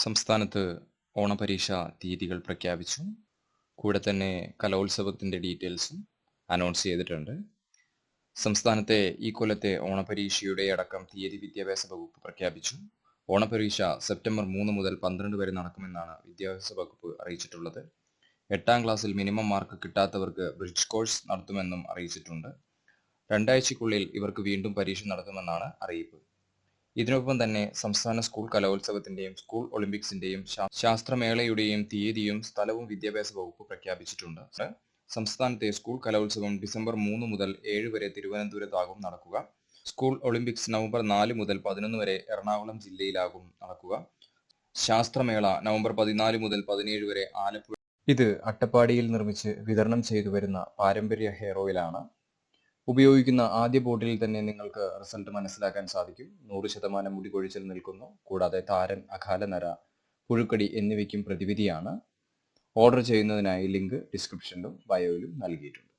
സംസ്ഥാനത്ത് ഓണപരീക്ഷ തീയതികൾ പ്രഖ്യാപിച്ചു. കൂടെ തന്നെ കലോത്സവത്തിന്റെ ഡീറ്റെയിൽസും അനൗൺസ് ചെയ്തിട്ടുണ്ട്. സംസ്ഥാനത്തെ ഈ കൊല്ലത്തെ ഓണപരീക്ഷയുടെ അടക്കം തീയതി വിദ്യാഭ്യാസ വകുപ്പ് പ്രഖ്യാപിച്ചു. ഓണപരീക്ഷ സെപ്റ്റംബർ 3 മുതൽ 12 വരെ നടക്കുമെന്നാണ് വിദ്യാഭ്യാസ വകുപ്പ് അറിയിച്ചിട്ടുള്ളത്. 8ാം ക്ലാസ്സിൽ മിനിമം മാർക്ക് കിട്ടാത്തവർക്ക് ബ്രിഡ്ജ് കോഴ്സ് നടത്തുമെന്നും അറിയിച്ചിട്ടുണ്ട്. 2 ആഴ്ചയ്ക്കുള്ളിൽ ഇവർക്ക് വീണ്ടും പരീക്ഷ നടത്തുമെന്നാണ് അറിയിപ്പ്. ഇതിനൊപ്പം തന്നെ സംസ്ഥാന സ്കൂൾ കലോത്സവത്തിന്റെയും സ്കൂൾ ഒളിമ്പിക്സിന്റെയും ശാസ്ത്രമേളയുടെയും തീയതിയും സ്ഥലവും വിദ്യാഭ്യാസ വകുപ്പ് പ്രഖ്യാപിച്ചിട്ടുണ്ട്. സംസ്ഥാനത്തെ സ്കൂൾ കലോത്സവം ഡിസംബർ 3 മുതൽ 7 വരെ തിരുവനന്തപുരത്താകും നടക്കുക. സ്കൂൾ ഒളിമ്പിക്സ് നവംബർ 4 മുതൽ 11 വരെ എറണാകുളം ജില്ലയിലാകും നടക്കുക. ശാസ്ത്രമേള നവംബർ 14 മുതൽ 17 വരെ ആലപ്പുഴ. ഇത് അട്ടപ്പാടിയിൽ നിർമ്മിച്ച് വിതരണം ചെയ്തു വരുന്ന പാരമ്പര്യ ഹെയർ ഓയിലാണ്. ഉപയോഗിക്കുന്ന ആദ്യ ബോട്ടിലിൽ തന്നെ നിങ്ങൾക്ക് റിസൾട്ട് മനസ്സിലാക്കാൻ സാധിക്കും. 100% മുടി കൊഴിച്ചിൽ നിൽക്കുന്നു. കൂടാതെ താരൻ, അകാലനര, പുഴുക്കടി എന്നിവയ്ക്കും പ്രതിവിധിയാണ്. ഓർഡർ ചെയ്യുന്നതിനായി ലിങ്ക് ഡിസ്ക്രിപ്ഷനിലും ബയോയിലും നൽകിയിട്ടുണ്ട്.